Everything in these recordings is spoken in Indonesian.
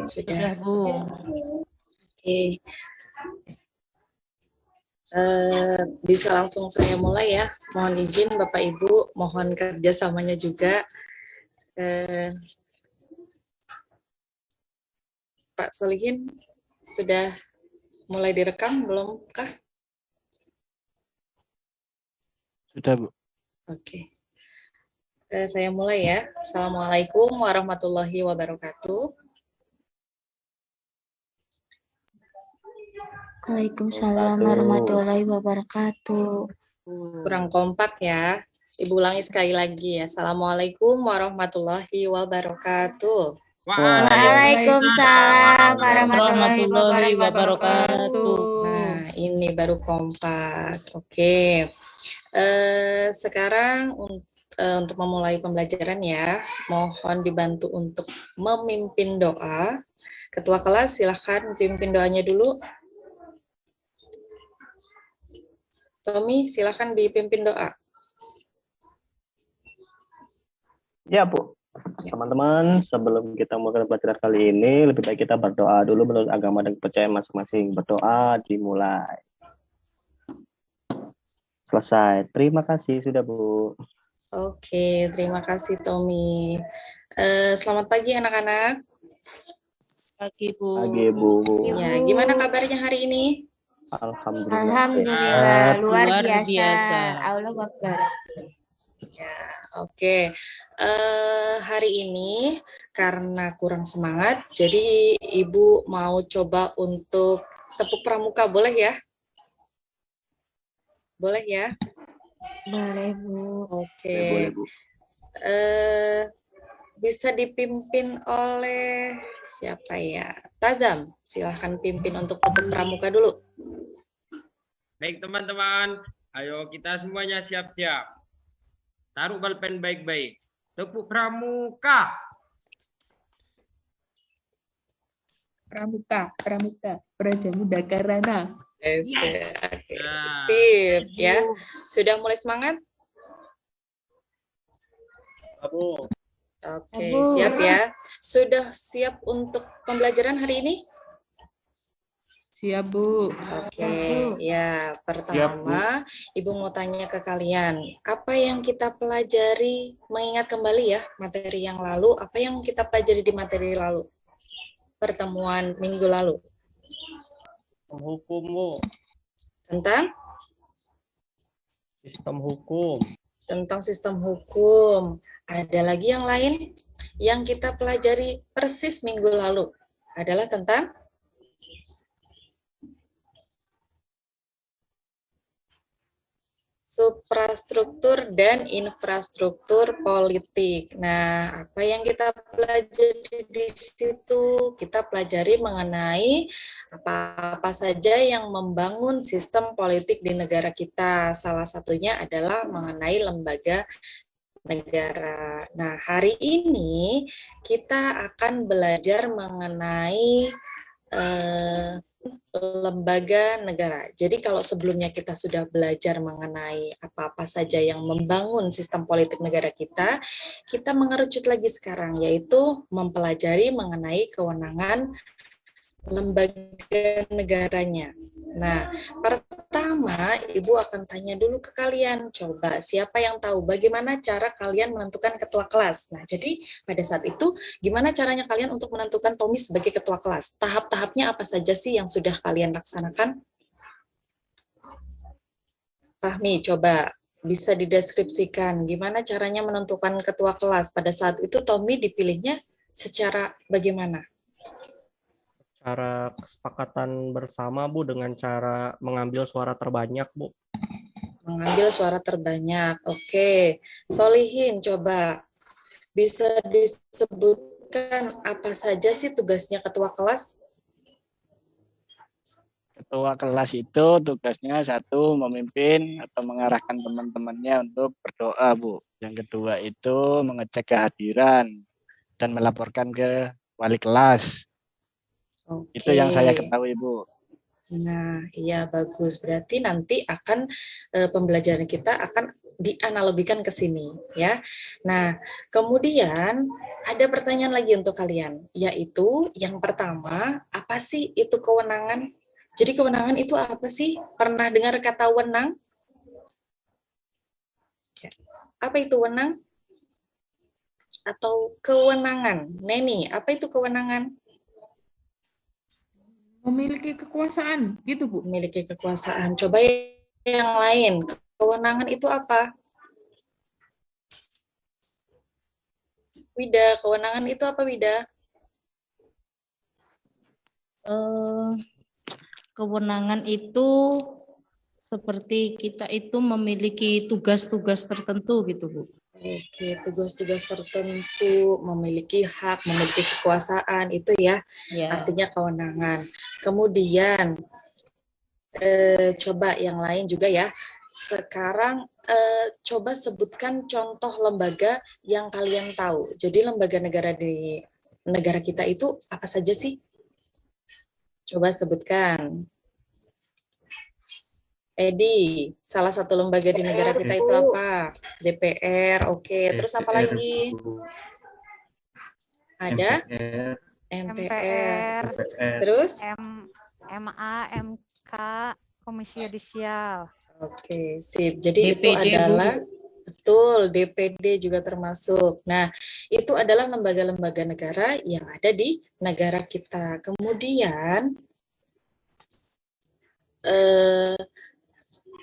Sudah, Bu. Oke. Bisa langsung saya mulai ya. Mohon izin Bapak Ibu, mohon kerjasamanya juga. Pak Solihin, sudah mulai direkam belum kah? Sudah, Bu. Oke. Saya mulai ya. Assalamualaikum warahmatullahi wabarakatuh. Waalaikumsalam warahmatullahi wabarakatuh. Kurang kompak ya. Ibu ulangi sekali lagi ya. Assalamualaikum warahmatullahi wabarakatuh. Waalaikumsalam warahmatullahi wabarakatuh. Nah, ini baru kompak. Oke. Sekarang untuk memulai pembelajaran ya, mohon dibantu untuk memimpin doa. Ketua kelas silahkan pimpin doanya dulu. Tommy, silahkan dipimpin doa. Ya, Bu. Teman-teman, sebelum kita mulai pelajaran kali ini, lebih baik kita berdoa dulu menurut agama dan kepercayaan masing-masing. Berdoa dimulai. Selesai. Terima kasih sudah, Bu. Oke, terima kasih Tommy. Selamat pagi anak-anak. Pagi, Bu. Pagi, Bu. Ya, gimana kabarnya hari ini? Alhamdulillah. Alhamdulillah, luar Luar biasa. biasa. Allahu Akbar. Ya, oke. Hari ini karena kurang semangat, jadi Ibu mau coba untuk tepuk pramuka, boleh ya? Boleh ya? Boleh, Bu. Oke. Boleh, Bu. Bisa dipimpin oleh siapa ya? Tazam, silahkan pimpin untuk tepuk pramuka dulu. Baik teman-teman, ayo kita semuanya siap-siap. Taruh balpen baik-baik. Tepuk pramuka. Pramuka, Praja Muda Karana. Oke. Nah. Sip ya. Sudah mulai semangat? Bu. Oke, siap ya. Sudah siap untuk pembelajaran hari ini? Siap, Bu. Oke, ya. Pertama, Ibu mau tanya ke kalian, apa yang kita pelajari, mengingat kembali ya materi yang lalu, apa yang kita pelajari di materi lalu? Pertemuan minggu lalu. Hukum, Bu. Tentang? Sistem hukum. Tentang sistem hukum. Ada lagi yang lain yang kita pelajari persis minggu lalu adalah tentang suprastruktur dan infrastruktur politik. Nah, apa yang kita pelajari di situ? Kita pelajari mengenai apa-apa saja yang membangun sistem politik di negara kita. Salah satunya adalah mengenai lembaga negara. Nah, hari ini kita akan belajar mengenai lembaga negara. Jadi kalau sebelumnya kita sudah belajar mengenai apa-apa saja yang membangun sistem politik negara kita mengerucut lagi sekarang, yaitu mempelajari mengenai kewenangan lembaga negaranya. Nah, pertama Ibu akan tanya dulu ke kalian, coba siapa yang tahu bagaimana cara kalian menentukan ketua kelas. Nah, jadi pada saat itu gimana caranya kalian untuk menentukan Tommy sebagai ketua kelas? Tahap-tahapnya apa saja sih yang sudah kalian laksanakan? Fahmi, coba bisa dideskripsikan gimana caranya menentukan ketua kelas. Pada saat itu Tommy dipilihnya secara bagaimana? Cara kesepakatan bersama, Bu, dengan cara mengambil suara terbanyak, Bu. Mengambil suara terbanyak. Oke. Solihin, coba bisa disebutkan apa saja sih tugasnya ketua kelas? Ketua kelas itu tugasnya satu, memimpin atau mengarahkan teman-temannya untuk berdoa, Bu. Yang kedua itu mengecek kehadiran dan melaporkan ke wali kelas. Oke. Itu yang saya ketahui, Bu. Nah, iya bagus. Berarti nanti akan pembelajaran kita akan dianalogikan ke sini ya. Nah, kemudian ada pertanyaan lagi untuk kalian, yaitu yang pertama, apa sih itu kewenangan? Jadi kewenangan itu apa sih? Pernah dengar kata wenang? Apa itu wenang? Atau kewenangan? Neni, apa itu kewenangan? Memiliki kekuasaan, gitu Bu. Memiliki kekuasaan. Coba yang lain, kewenangan itu apa? Wida, kewenangan itu apa Wida? Kewenangan itu seperti kita itu memiliki tugas-tugas tertentu gitu Bu. Oke, tugas-tugas tertentu, memiliki hak, memiliki kekuasaan, itu ya, Ya. artinya kewenangan. Kemudian, coba yang lain juga ya. Sekarang coba sebutkan contoh lembaga yang kalian tahu. Jadi lembaga negara di negara kita itu apa saja sih? Coba sebutkan. Edi, salah satu lembaga di negara kita itu apa? DPR, oke. Terus apa lagi? Ada? MPR. Terus? MA, MK, Komisi Yudisial. Oke, sip. Jadi itu DPD, adalah, betul, DPD juga termasuk. Nah, itu adalah lembaga-lembaga negara yang ada di negara kita. Kemudian,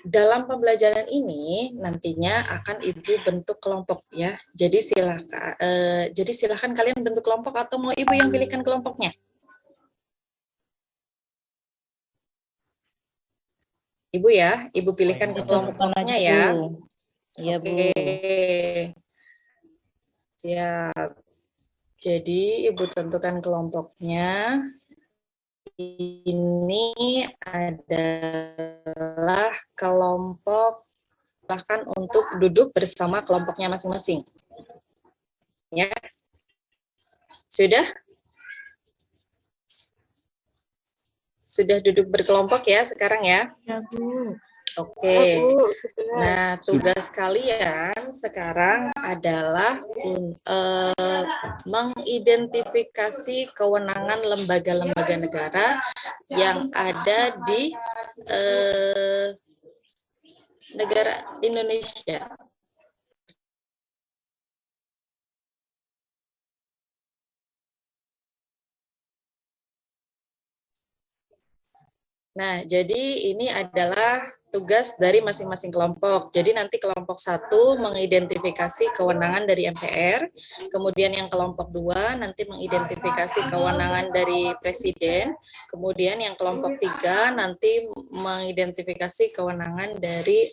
dalam pembelajaran ini nantinya akan Ibu bentuk kelompok ya. Jadi silakan kalian bentuk kelompok atau mau Ibu yang pilihkan kelompoknya? Ibu ya, Ibu pilihkan kelompoknya ya. Iya Bu. Oke. Siap. Jadi Ibu tentukan kelompoknya. Ini adalah kelompok, silahkan untuk duduk bersama kelompoknya masing-masing. Ya. Sudah? Sudah duduk berkelompok ya sekarang ya? Ya Bu. Oke. Nah, tugas kalian sekarang adalah mengidentifikasi kewenangan lembaga-lembaga negara yang ada di negara Indonesia. Nah, jadi ini adalah tugas dari masing-masing kelompok. Jadi nanti kelompok 1 mengidentifikasi kewenangan dari MPR, kemudian yang kelompok 2 nanti mengidentifikasi kewenangan dari Presiden, kemudian yang kelompok 3 nanti mengidentifikasi kewenangan dari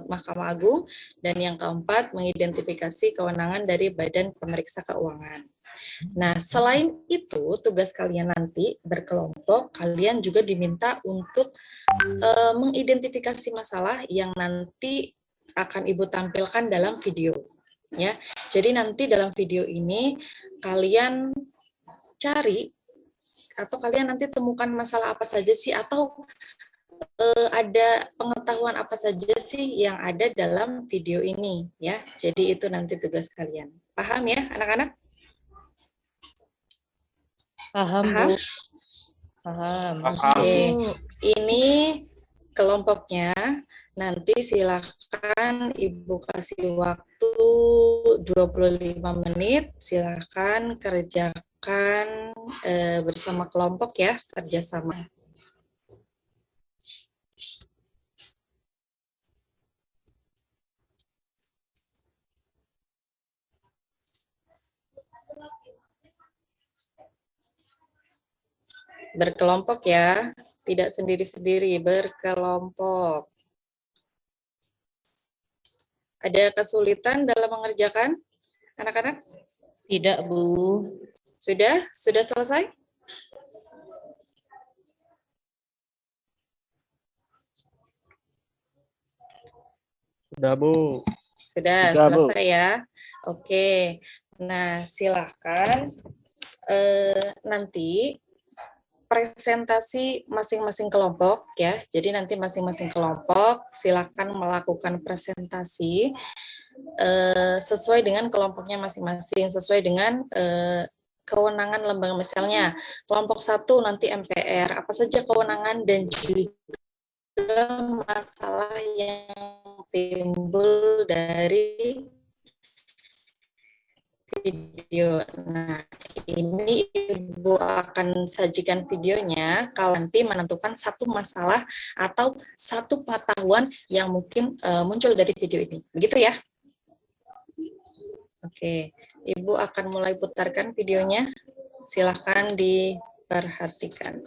Mahkamah Agung, dan yang keempat mengidentifikasi kewenangan dari Badan Pemeriksa Keuangan. Nah, selain itu, tugas kalian nanti berkelompok, kalian juga diminta untuk mengidentifikasi masalah yang nanti akan Ibu tampilkan dalam video. Ya, jadi nanti dalam video ini kalian cari atau kalian nanti temukan masalah apa saja sih, atau ada pengetahuan apa saja sih yang ada dalam video ini ya. Jadi itu nanti tugas kalian. Paham ya anak-anak? Paham Paham? Bu. Paham. Oke. Ini kelompoknya. Nanti silakan Ibu kasih waktu 25 menit. Silakan kerjakan bersama kelompok ya, kerjasama. Berkelompok ya, tidak sendiri-sendiri, berkelompok. Ada kesulitan dalam mengerjakan, anak-anak? Tidak Bu. Sudah? Sudah selesai? Sudah Bu. Sudah Sudah, Bu. selesai ya? Oke. Nah, silakan nanti presentasi masing-masing kelompok ya. Jadi nanti masing-masing kelompok silakan melakukan presentasi sesuai dengan kelompoknya masing-masing, sesuai dengan kewenangan lembaga. Misalnya kelompok 1 nanti MPR, apa saja kewenangan dan juga masalah yang timbul dari video. Nah, ini Ibu akan sajikan videonya kalau nanti menentukan satu masalah atau satu pengetahuan yang mungkin muncul dari video ini. Begitu ya? Oke, Ibu akan mulai putarkan videonya. Silahkan diperhatikan.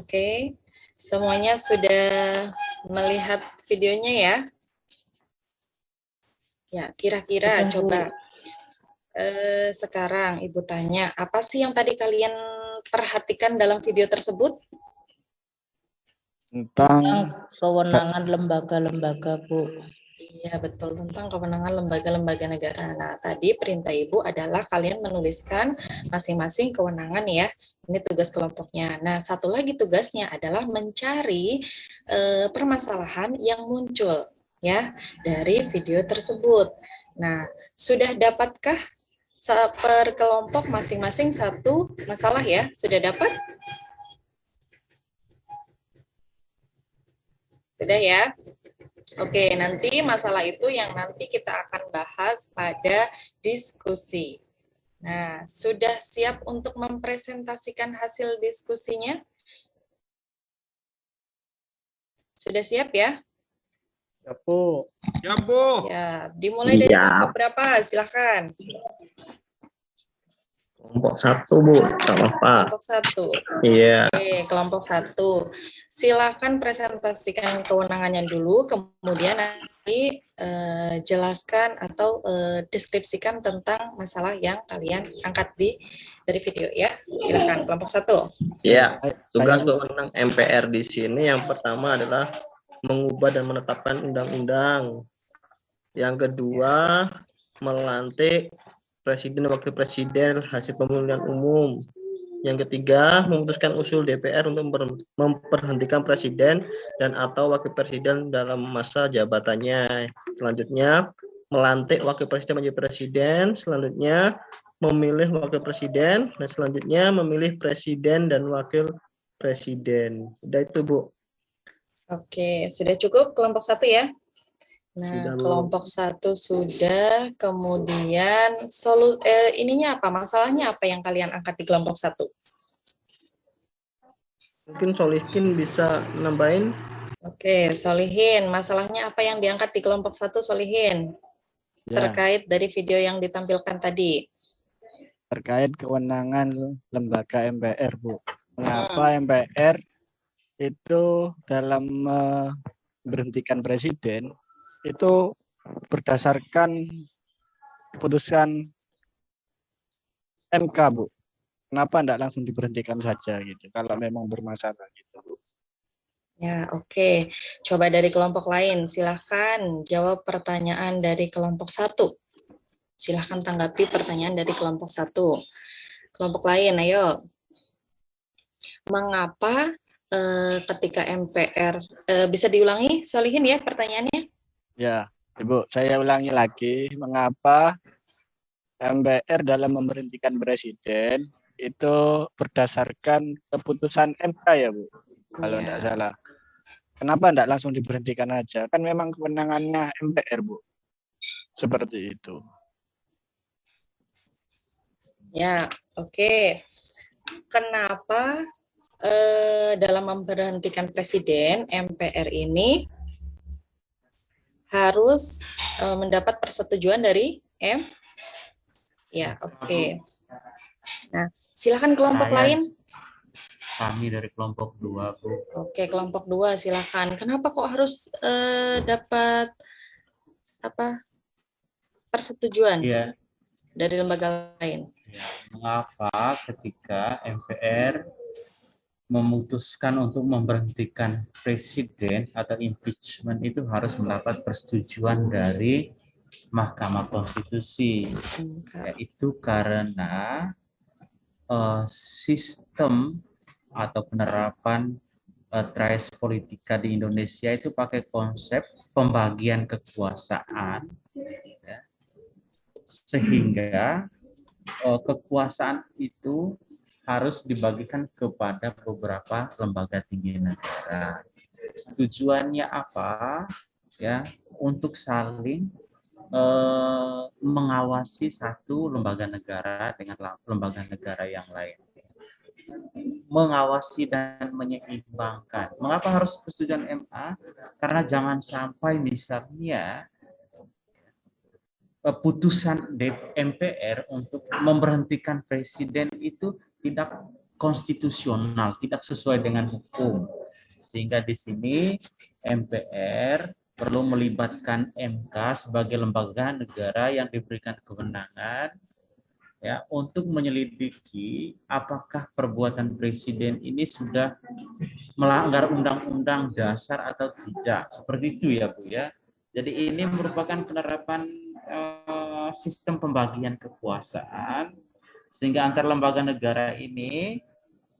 Oke, semuanya sudah melihat videonya ya? Ya, kira-kira Sudah, Bu. coba sekarang Ibu tanya, apa sih yang tadi kalian perhatikan dalam video tersebut? Tentang Kewenangan lembaga-lembaga, Bu. Iya, betul, tentang kewenangan lembaga-lembaga negara. Nah, tadi perintah Ibu adalah kalian menuliskan masing-masing kewenangan ya. Ini tugas kelompoknya. Nah, satu lagi tugasnya adalah mencari permasalahan yang muncul ya dari video tersebut. Nah, sudah dapatkah per kelompok masing-masing satu masalah ya? Sudah dapat? Sudah ya? Oke, nanti masalah itu yang nanti kita akan bahas pada diskusi. Nah, sudah siap untuk mempresentasikan hasil diskusinya? Sudah siap ya? Ya, Bu. Ya, Bu. Ya, dimulai dari Siap. kelompok berapa? Silakan. Kelompok 1, Bu. Gak apa-apa. Kelompok 1. Iya. Oke, kelompok 1. Silakan presentasikan kewenangannya dulu, kemudian nanti jelaskan atau deskripsikan tentang masalah yang kalian angkat dari video ya. Silakan kelompok 1. Iya. Tugas Saya- wewenang MPR di sini yang pertama adalah mengubah dan menetapkan undang-undang. Yang kedua, melantik presiden dan wakil presiden hasil pemilihan umum. Yang ketiga, memutuskan usul DPR untuk memberhentikan presiden dan atau wakil presiden dalam masa jabatannya. Selanjutnya, melantik wakil presiden menjadi presiden. Selanjutnya, memilih wakil presiden. Dan selanjutnya, memilih presiden dan wakil presiden. Udah itu, Bu. Oke, sudah cukup kelompok 1 ya? Nah, Sudah, Bu. kelompok 1 sudah, kemudian ininya apa? Masalahnya apa yang kalian angkat di kelompok 1? Mungkin Solihin bisa nambahin. Oke, Solihin, masalahnya apa yang diangkat di kelompok 1, Solihin? Ya, Terkait dari video yang ditampilkan tadi. terkait kewenangan lembaga MPR, Bu. Mengapa MPR itu dalam memberhentikan presiden itu berdasarkan keputusan MK, Bu. Kenapa enggak langsung diberhentikan saja gitu kalau memang bermasalah gitu, Bu. Ya, oke. Coba dari kelompok lain, silahkan jawab pertanyaan dari kelompok 1. Silahkan tanggapi pertanyaan dari kelompok 1. Kelompok lain, ayo. Mengapa ketika MPR, bisa diulangi, Solihin ya pertanyaannya? Ya, Ibu, saya ulangi lagi, mengapa MPR dalam memberhentikan presiden itu berdasarkan keputusan MK ya, Bu? Kalau Iya. enggak salah. Kenapa enggak langsung diberhentikan aja? Kan memang kewenangannya MPR, Bu. Seperti itu. Ya, oke. Kenapa dalam memberhentikan presiden, MPR ini harus mendapat persetujuan dari Ya, oke. Nah, silakan kelompok lain. Kami dari kelompok 2, Bu. Oke, kelompok 2 silakan. Kenapa kok harus dapat persetujuan Iya. dari lembaga lain? Ya, mengapa ketika MPR memutuskan untuk memberhentikan presiden atau impeachment itu harus mendapat persetujuan dari Mahkamah Konstitusi, yaitu karena sistem atau penerapan trias politika di Indonesia itu pakai konsep pembagian kekuasaan, ya, sehingga kekuasaan itu harus dibagikan kepada beberapa lembaga tinggi negara. Tujuannya apa? Ya, untuk saling mengawasi satu lembaga negara dengan lembaga negara yang lain. Mengawasi dan menyeimbangkan. Mengapa harus persetujuan MA? Karena jangan sampai misalnya putusan MPR untuk memberhentikan presiden itu tidak konstitusional, tidak sesuai dengan hukum. Sehingga di sini MPR perlu melibatkan MK sebagai lembaga negara yang diberikan kewenangan ya untuk menyelidiki apakah perbuatan presiden ini sudah melanggar undang-undang dasar atau tidak. Seperti itu ya Bu ya. Jadi ini merupakan penerapan sistem pembagian kekuasaan sehingga antar lembaga negara ini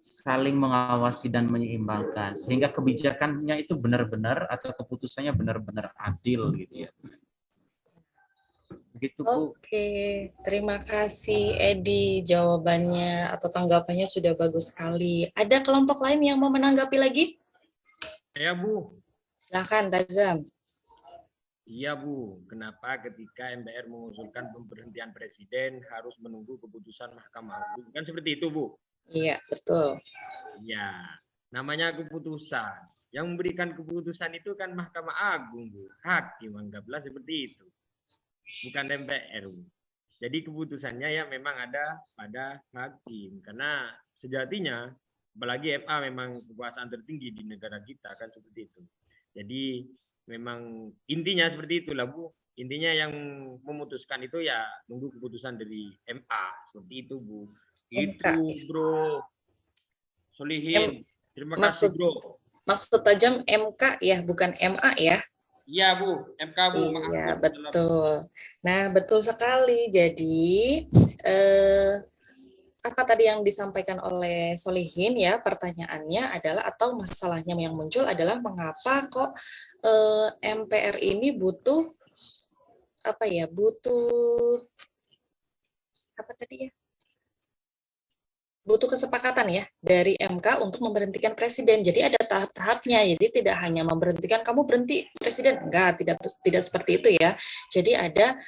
saling mengawasi dan menyeimbangkan sehingga kebijakannya itu benar-benar atau keputusannya benar-benar adil gitu ya. Begitu Bu. Oke, terima kasih Edi, jawabannya atau tanggapannya sudah bagus sekali. Ada kelompok lain yang mau menanggapi lagi? Ya Bu. Silakan Tazam. Iya Bu, kenapa ketika MPR mengusulkan pemberhentian presiden harus menunggu keputusan Mahkamah Agung? Kan seperti itu Bu? Iya, betul. Ya, namanya keputusan. Yang memberikan keputusan itu kan Mahkamah Agung Bu. Hakim anggaplah seperti itu. Bukan MPR Bu. Jadi keputusannya ya memang ada pada hakim. Karena sejatinya, apalagi MA memang kekuasaan tertinggi di negara kita kan seperti itu. Jadi memang intinya seperti itulah Bu. Intinya yang memutuskan itu ya nunggu keputusan dari MA. Seperti itu Bu. Itu Bro. Solihin. Terima kasih Bro. Maksud Tajam MK ya, bukan MA ya? Iya Bu, MK Bu. Iya, betul. Nah, betul sekali. Jadi apa tadi yang disampaikan oleh Solihin ya, pertanyaannya adalah atau masalahnya yang muncul adalah mengapa kok MPR ini butuh apa ya, butuh apa tadi ya, butuh kesepakatan ya dari MK untuk memberhentikan presiden. Jadi ada tahap-tahapnya. Jadi tidak hanya memberhentikan kamu berhenti presiden, enggak, tidak seperti itu ya. Jadi ada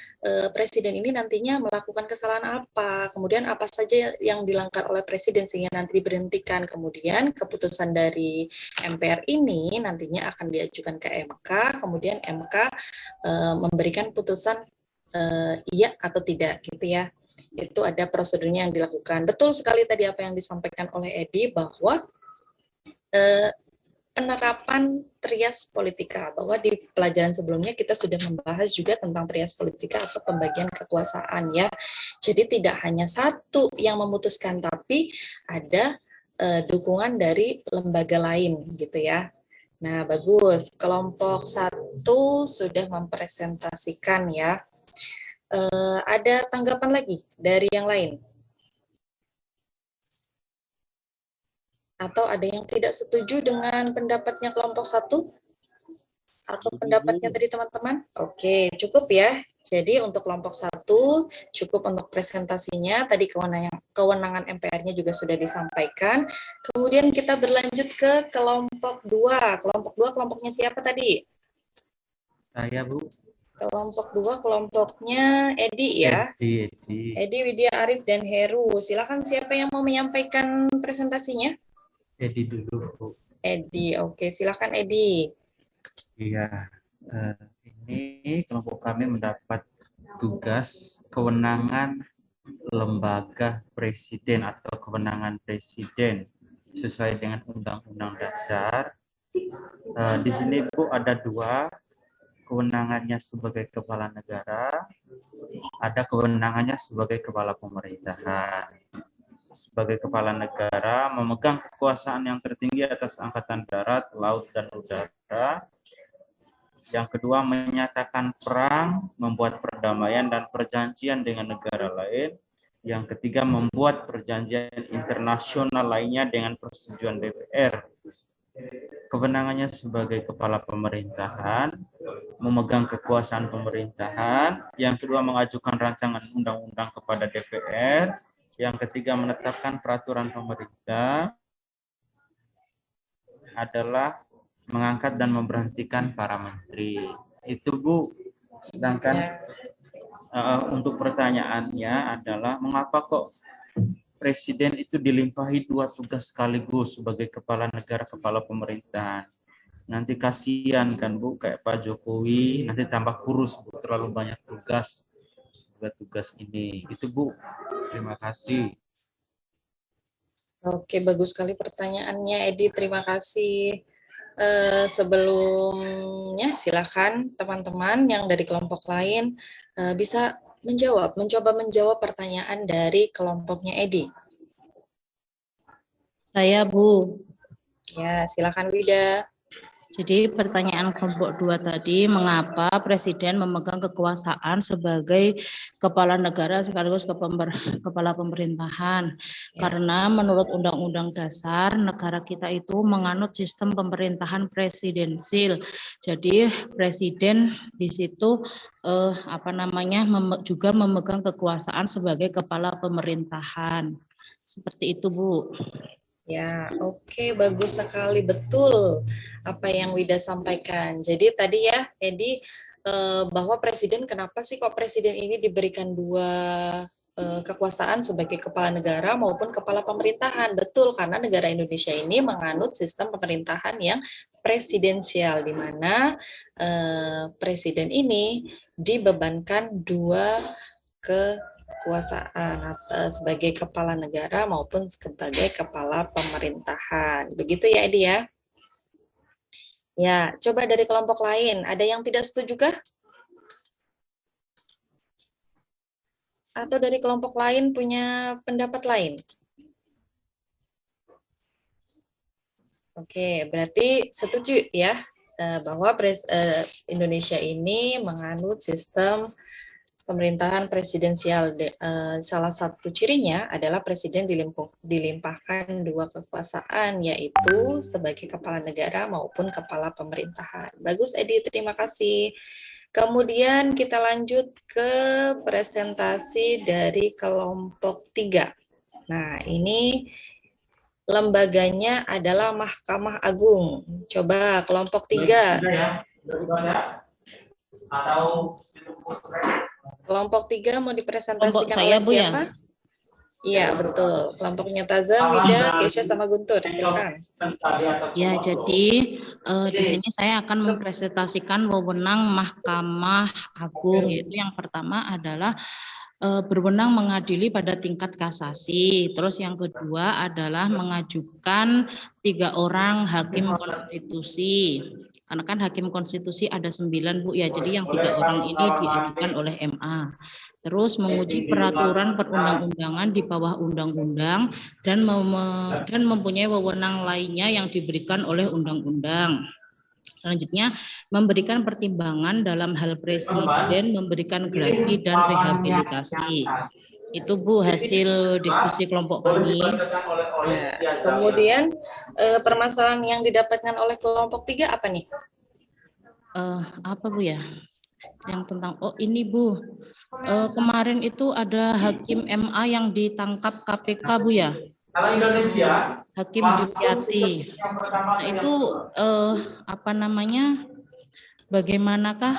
presiden ini nantinya melakukan kesalahan apa, kemudian apa saja yang dilanggar oleh presiden sehingga nanti diberhentikan. Kemudian keputusan dari MPR ini nantinya akan diajukan ke MK, kemudian MK memberikan putusan iya atau tidak gitu ya. Itu ada prosedurnya yang dilakukan. Betul sekali tadi apa yang disampaikan oleh Edi bahwa penerapan trias politika, bahwa di pelajaran sebelumnya kita sudah membahas juga tentang trias politika atau pembagian kekuasaan ya. Jadi tidak hanya satu yang memutuskan, tapi ada dukungan dari lembaga lain gitu ya. Nah, bagus. Kelompok 1 sudah mempresentasikan ya. Ada tanggapan lagi dari yang lain? Atau ada yang tidak setuju dengan pendapatnya kelompok 1? Atau pendapatnya dari teman-teman? Oke, cukup ya. Jadi untuk kelompok 1, cukup untuk presentasinya. Tadi kewenangan MPR-nya juga sudah disampaikan. Kemudian kita berlanjut ke kelompok 2. Kelompok 2 kelompoknya siapa tadi? Saya Bu. Kelompok 2 kelompoknya Edi ya. Edi, Widya Arif, dan Heru. Silakan siapa yang mau menyampaikan presentasinya? Edi dulu Bu. Edi, oke. Silakan Edi. Iya, ini kelompok kami mendapat tugas kewenangan lembaga presiden atau kewenangan presiden sesuai dengan Undang-Undang Dasar. Di sini Bu ada 2. Kewenangannya sebagai kepala negara, ada kewenangannya sebagai kepala pemerintahan. Sebagai kepala negara, memegang kekuasaan yang tertinggi atas angkatan darat, laut, dan udara. Yang kedua, menyatakan perang, membuat perdamaian dan perjanjian dengan negara lain. Yang ketiga, membuat perjanjian internasional lainnya dengan persetujuan DPR. Kewenangannya sebagai kepala pemerintahan, memegang kekuasaan pemerintahan. Yang kedua, mengajukan rancangan undang-undang kepada DPR. Yang ketiga, menetapkan peraturan pemerintah. Adalah mengangkat dan memberhentikan para menteri. Itu Bu. Sedangkan untuk pertanyaannya adalah mengapa kok presiden itu dilimpahi 2 tugas sekaligus sebagai kepala negara, kepala pemerintahan. Nanti kasihan kan Bu, kayak Pak Jokowi, nanti tambah kurus Bu, terlalu banyak tugas ini. Itu Bu. Terima kasih. Oke, bagus sekali pertanyaannya, Edi. Terima kasih. Sebelumnya, silakan teman-teman yang dari kelompok lain bisa mencoba menjawab pertanyaan dari kelompoknya Edi. Saya, Bu. Ya, silakan Wida. Jadi pertanyaan kelompok 2 tadi, mengapa Presiden memegang kekuasaan sebagai kepala negara sekaligus kepala pemerintahan? Karena menurut Undang-Undang Dasar negara kita itu menganut sistem pemerintahan presidensil. Jadi Presiden di situ juga memegang kekuasaan sebagai kepala pemerintahan. Seperti itu, Bu. Ya, oke, bagus sekali, betul apa yang Wida sampaikan. Jadi tadi ya, Edi, bahwa presiden, kenapa sih kok presiden ini diberikan dua kekuasaan sebagai kepala negara maupun kepala pemerintahan? Betul, karena negara Indonesia ini menganut sistem pemerintahan yang presidensial, di mana presiden ini dibebankan dua kekuasaan sebagai kepala negara maupun sebagai kepala pemerintahan. Begitu ya, Edi ya? Ya, coba dari kelompok lain, ada yang tidak setuju kah? Atau dari kelompok lain punya pendapat lain? Oke, berarti setuju ya bahwa Indonesia ini menganut sistem pemerintahan presidensial. Salah satu cirinya adalah presiden dilimpahkan dua kekuasaan, yaitu sebagai kepala negara maupun kepala pemerintahan. Bagus, Edi, terima kasih. Kemudian kita lanjut ke presentasi dari kelompok 3. Nah, ini lembaganya adalah Mahkamah Agung. Coba kelompok 3. Kelompok 3 mau dipresentasikan oleh siapa? Iya, betul. Kelompoknya Tazam, Wida, Kesha, sama Guntur. Silakan. Ya, jadi di sini saya akan mempresentasikan wewenang Mahkamah Agung, yaitu yang pertama adalah berwenang mengadili pada tingkat kasasi. Terus yang kedua adalah mengajukan 3 orang hakim konstitusi. Karena kan hakim konstitusi ada 9, Bu, ya. Jadi yang 3 orang ini diajukan oleh MA. Terus menguji peraturan perundang-undangan di bawah undang-undang dan mempunyai wewenang lainnya yang diberikan oleh undang-undang. Selanjutnya, memberikan pertimbangan dalam hal presiden, memberikan gerasi dan rehabilitasi. Itu, Bu, hasil diskusi kelompok kami. Ya, kemudian permasalahan yang didapatkan oleh kelompok 3 apa nih? Apa, Bu, ya? Yang tentang, ini, Bu. Kemarin itu ada hakim MA yang ditangkap KPK, Bu, ya? Kalau Indonesia, Hakim Dimyati. Nah, itu bagaimanakah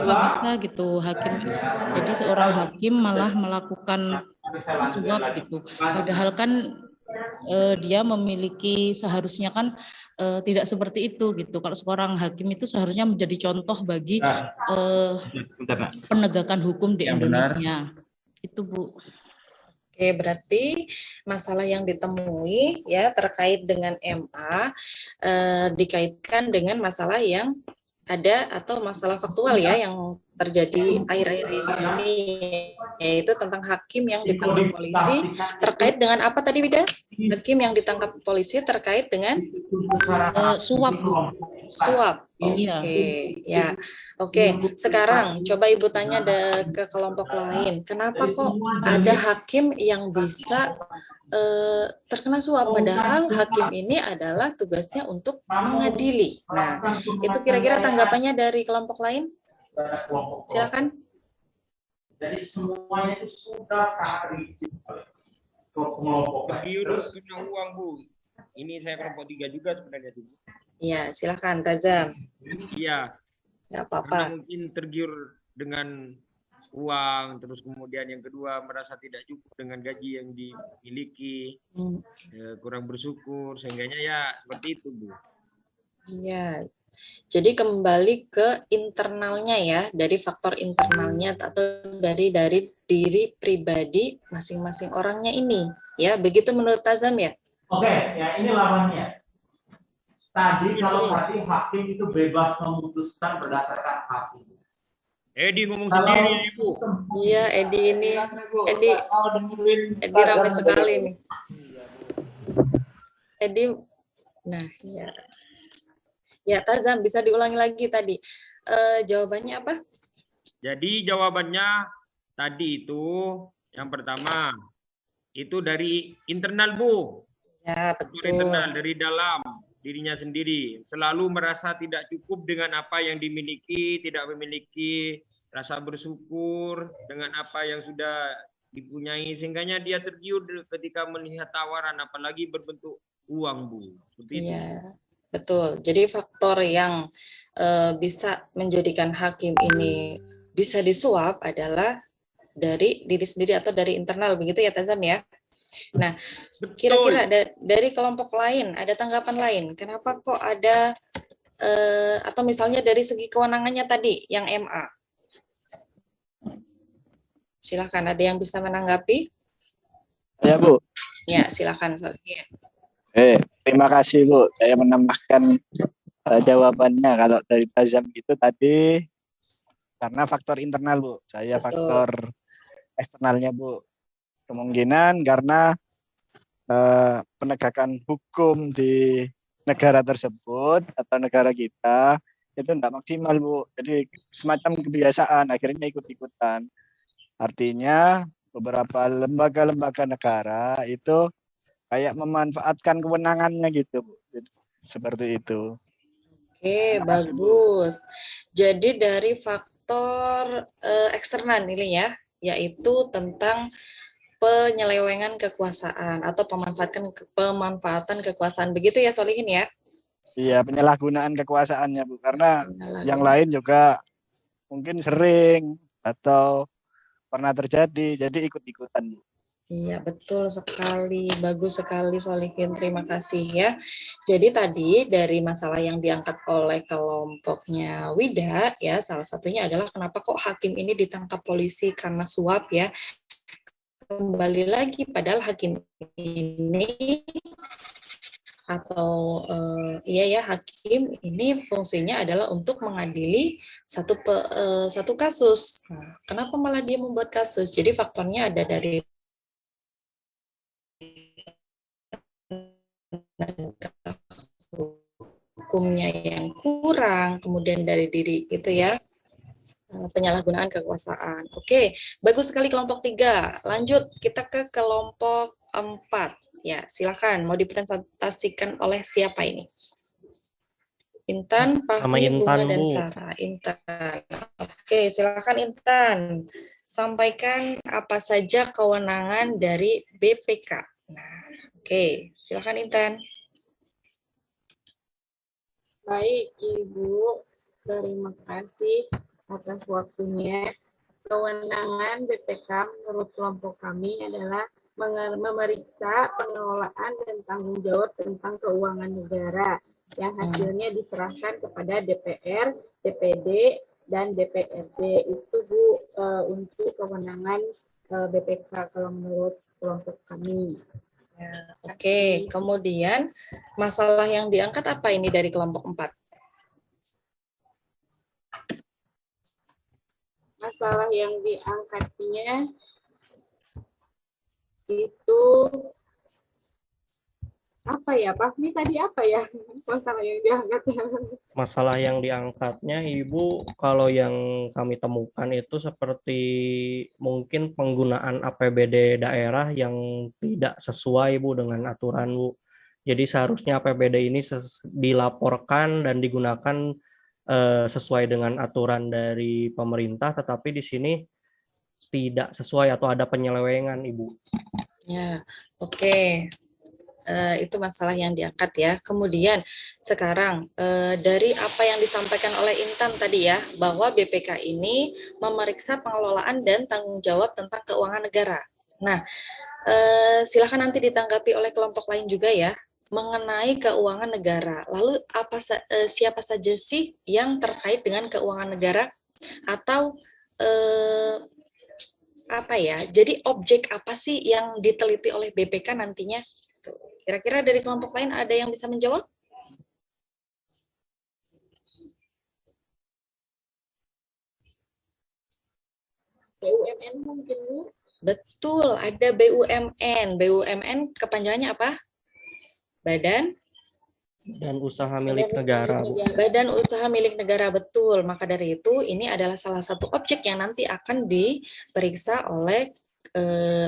bisa gitu hakim? Jadi seorang hakim malah melakukan suap gitu. Padahal kan dia memiliki, seharusnya kan tidak seperti itu gitu. Kalau seorang hakim itu seharusnya menjadi contoh bagi penegakan hukum di Indonesia. Itu, Bu. Oke, berarti masalah yang ditemui ya terkait dengan MA dikaitkan dengan masalah yang ada atau masalah faktual ya yang terjadi akhir-akhir ini, yaitu tentang hakim yang ditangkap polisi terkait dengan apa tadi, Wida? Hakim yang ditangkap polisi terkait dengan suap, Bu. Suap. Oke, ya. Oke, sekarang coba Ibu tanya ke kelompok lain. Kenapa kok ada hakim yang bisa terkena suap, padahal hakim ini adalah tugasnya untuk mengadili. Nah, itu kira-kira tanggapannya dari kelompok lain? Silakan. Jadi semuanya itu sudah sangat rigid. Tergiur kena uang, Bu. Ini saya kelompok 3 juga sebenarnya, Bu. Iya, silakan, Tazam. Iya. Nggak apa-apa. Karena mungkin tergiur dengan uang, terus kemudian yang kedua merasa tidak cukup dengan gaji yang dimiliki, kurang bersyukur, sehingganya ya seperti itu, Bu. Iya. Jadi kembali ke internalnya ya, dari faktor internalnya atau dari diri pribadi masing-masing orangnya ini, ya begitu menurut Tazam ya? Oke, ya ini lawannya. Tadi kalau tadi hakim itu bebas memutuskan berdasarkan hakim. Edi ngomong Kalau sendiri, Ibu. Iya, Edi ini, Edi ramai sekali nih. Edi, nah ya, ya Tazam bisa diulangi lagi tadi. Jawabannya apa? Jadi jawabannya tadi itu yang pertama itu dari internal, Bu. Ya, Faktor internal dari dalam dirinya sendiri. Selalu merasa tidak cukup dengan apa yang dimiliki, tidak memiliki rasa bersyukur dengan apa yang sudah dipunyai, sehingganya dia tergiur ketika melihat tawaran, apalagi berbentuk uang, Bu. Seperti itu. Iya, betul. Jadi faktor yang bisa menjadikan hakim ini bisa disuap adalah dari diri sendiri atau dari internal, begitu ya Tazam ya? Nah, kira-kira dari kelompok lain ada tanggapan lain? Kenapa kok ada atau misalnya dari segi kewenangannya tadi yang MA? Silakan, ada yang bisa menanggapi? Ya, Bu. Ya, silakan. Terima kasih, Bu. Saya menambahkan jawabannya. Kalau dari Tazam itu tadi karena faktor internal, Bu. Saya faktor eksternalnya, Bu. Kemungkinan karena penegakan hukum di negara tersebut atau negara kita itu tidak maksimal, Bu. Jadi semacam kebiasaan, akhirnya ikut-ikutan. Artinya beberapa lembaga-lembaga negara itu kayak memanfaatkan kewenangannya gitu, Bu. Seperti itu. Oke, bagus. Jadi dari faktor eksternal ini ya, yaitu tentang penyelewengan kekuasaan atau pemanfaatan kekuasaan. Begitu ya Solihin ya? Iya, penyalahgunaan kekuasaannya, Bu. Karena yang lain juga mungkin sering atau pernah terjadi, jadi ikut-ikutan, Bu. Iya, betul sekali. Bagus sekali, Solihin. Terima kasih ya. Jadi tadi dari masalah yang diangkat oleh kelompoknya Wida, ya, salah satunya adalah kenapa kok hakim ini ditangkap polisi karena suap ya. Kembali lagi, padahal hakim ini atau hakim ini fungsinya adalah untuk mengadili satu kasus. Nah, kenapa malah dia membuat kasus? Jadi faktornya ada dari hukumnya yang kurang, kemudian dari diri itu ya, penyalahgunaan kekuasaan. Oke, bagus sekali kelompok 3. Lanjut kita ke kelompok 4. Ya, silakan mau dipresentasikan oleh siapa ini? Intan, Fahmi, Bunga, dan Sarah. Intan. Oke, silakan Intan. Sampaikan apa saja kewenangan dari BPK. Nah, oke, silakan Intan. Baik, Ibu. Terima kasih atas waktunya. Kewenangan BPK menurut kelompok kami adalah memeriksa pengelolaan dan tanggung jawab tentang keuangan negara yang hasilnya diserahkan kepada DPR, DPD, dan DPRD. Itu Bu untuk kewenangan BPK kalau menurut kelompok kami. Ya, oke, kemudian masalah yang diangkat apa ini dari kelompok 4? Masalah yang diangkatnya itu apa ya, Pak? Ini tadi apa ya masalah yang diangkat? Masalah yang diangkatnya, Ibu, kalau yang kami temukan itu seperti mungkin penggunaan APBD daerah yang tidak sesuai, Bu, dengan aturan, Bu. Jadi seharusnya APBD ini dilaporkan dan digunakan sesuai dengan aturan dari pemerintah, tetapi di sini tidak sesuai atau ada penyelewengan, Ibu. Ya, oke. Itu masalah yang diangkat ya. Kemudian sekarang dari apa yang disampaikan oleh Intan tadi ya, bahwa BPK ini memeriksa pengelolaan dan tanggung jawab tentang keuangan negara. Nah, silakan nanti ditanggapi oleh kelompok lain juga ya, mengenai keuangan negara. Lalu siapa saja sih yang terkait dengan keuangan negara atau apa ya? Jadi objek apa sih yang diteliti oleh BPK nantinya? Kira-kira dari kelompok lain ada yang bisa menjawab? BUMN mungkin, Bu. Betul, ada BUMN. BUMN kepanjangannya apa? Badan Usaha milik negara, Bu. Badan usaha milik negara, betul. Maka dari itu ini adalah salah satu objek yang nanti akan diperiksa oleh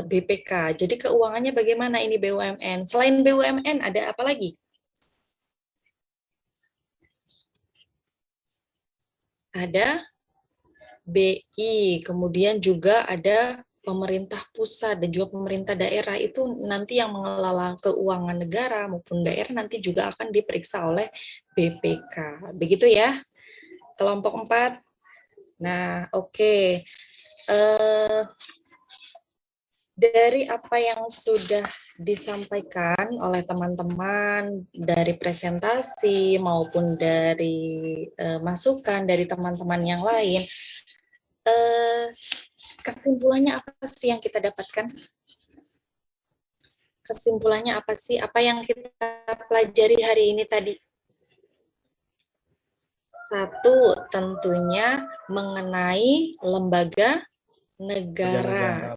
BPK. Jadi keuangannya bagaimana ini BUMN? Selain BUMN ada apa lagi? Ada BI, kemudian juga ada pemerintah pusat dan juga pemerintah daerah. Itu nanti yang mengelola keuangan negara maupun daerah nanti juga akan diperiksa oleh BPK. Begitu ya, kelompok 4. Nah, oke. Dari apa yang sudah disampaikan oleh teman-teman dari presentasi maupun dari masukan dari teman-teman yang lain, kesimpulannya apa sih yang kita dapatkan? Kesimpulannya apa sih? Apa yang kita pelajari hari ini tadi? Satu, tentunya mengenai lembaga negara.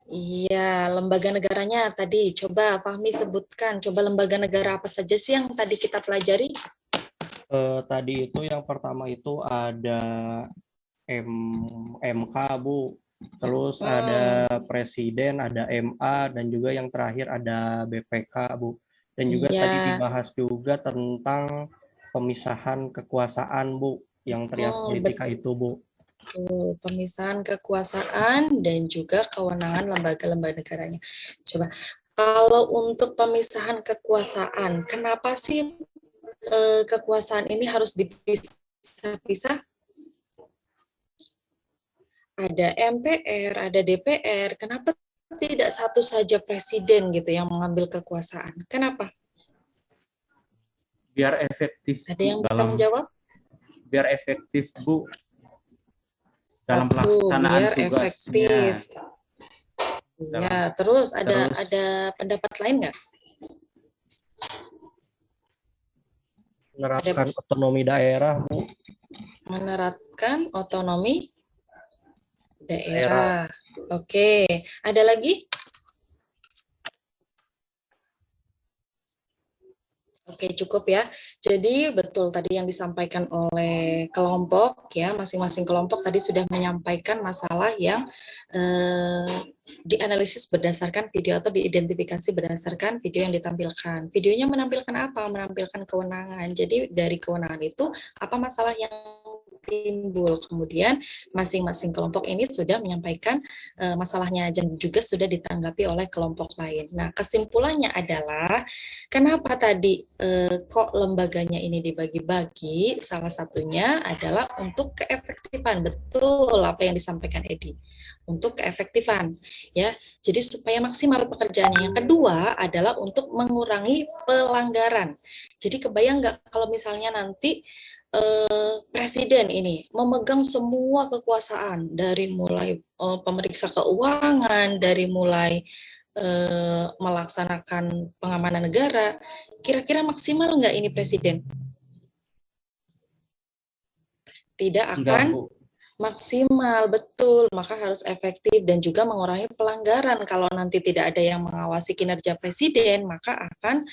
Iya, lembaga negaranya tadi. Coba Fahmi sebutkan, coba lembaga negara apa saja sih yang tadi kita pelajari? Tadi itu yang pertama itu ada MK, Bu. Terus ada Presiden, ada MA, dan juga yang terakhir ada BPK, Bu. Dan juga tadi dibahas juga tentang pemisahan kekuasaan, Bu, yang trias politika itu, Bu. Pemisahan kekuasaan dan juga kewenangan lembaga-lembaga negaranya. Coba, kalau untuk pemisahan kekuasaan, kenapa sih kekuasaan ini harus dipisah-pisah? Ada MPR, ada DPR, kenapa tidak satu saja presiden gitu yang mengambil kekuasaan? Kenapa? Biar efektif. Ada yang bisa menjawab? Biar efektif, Bu. Dalam pelaksanaan biar tugasnya. Efektif. Ya, terus ada pendapat lain nggak? Menerapkan otonomi daerah, Bu. Menerapkan otonomi daerah. Oke, ada lagi? Oke, cukup ya. Jadi betul tadi yang disampaikan oleh kelompok ya, masing-masing kelompok tadi sudah menyampaikan masalah yang dianalisis berdasarkan video atau diidentifikasi berdasarkan video yang ditampilkan. Videonya menampilkan apa? Menampilkan kewenangan. Jadi dari kewenangan itu apa masalah yang timbul. Kemudian masing-masing kelompok ini sudah menyampaikan masalahnya dan juga sudah ditanggapi oleh kelompok lain. Nah, kesimpulannya adalah kenapa tadi kok lembaganya ini dibagi-bagi? Salah satunya adalah untuk keefektifan. Betul apa yang disampaikan Edi. Untuk keefektifan, ya. Jadi supaya maksimal pekerjaannya. Yang kedua adalah untuk mengurangi pelanggaran. Jadi kebayang nggak kalau misalnya nanti presiden ini memegang semua kekuasaan dari mulai pemeriksa keuangan, dari mulai melaksanakan pengamanan negara, kira-kira maksimal nggak ini presiden? Tidak akan maksimal, betul. Maka harus efektif dan juga mengurangi pelanggaran. Kalau nanti tidak ada yang mengawasi kinerja presiden, maka akan